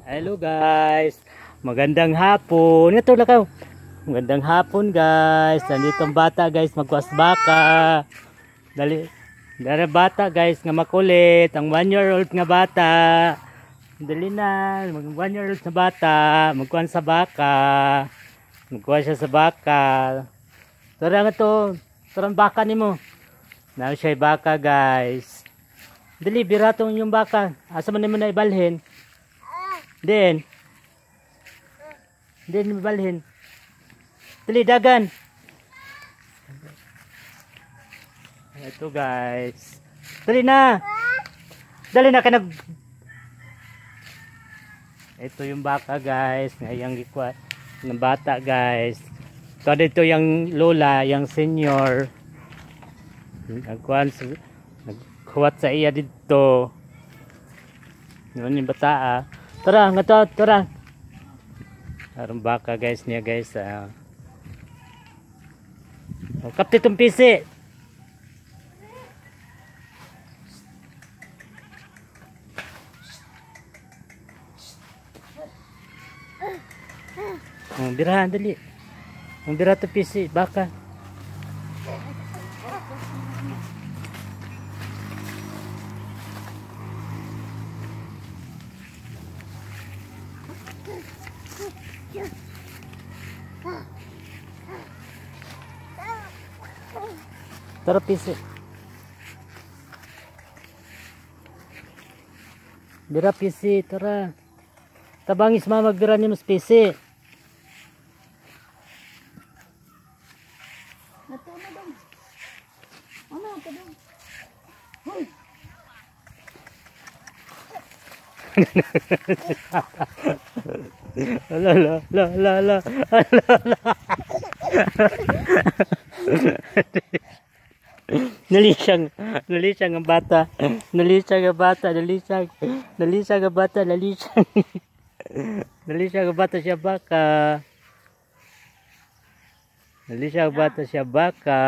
Hello guys, magandang hapon. Ito na kayo. Magandang hapon guys. Nandito ang bata guys, magkuas baka. Dali bata guys nga makulit. Ang 1-year-old nga bata. Dali na, mag 1-year-old na bata. Magkuhan sa baka. Magkuha siya sa baka. Tara nga to. Tara baka ni mo. Now siya baka guys. Dali, biratong yung baka. Asa man mo na ibalhin? Din ibalhin. Dali, dagan. Ito guys. Dali na. Dali na ka nag... Ito yung baka guys. Ngayang gikwat ng bata guys. Ito dito yung lola, yung senior. Nagkuhat sa iya dito. Yun yung bata ah. Tara, nga to, tara. Arang baka guys niya guys. Kapti itong pisi. Birahan dali. Bira itong pisi, baka. Tara pisi. Bira pisi, tara. Tabangis mama magbira ni mas pisi. Natuna dong. Ano ka dong? Hoy. La. Nalisang ang bata. Nalisang ang bata siya baka. Nalisang bata siya baka.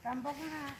Tambok na.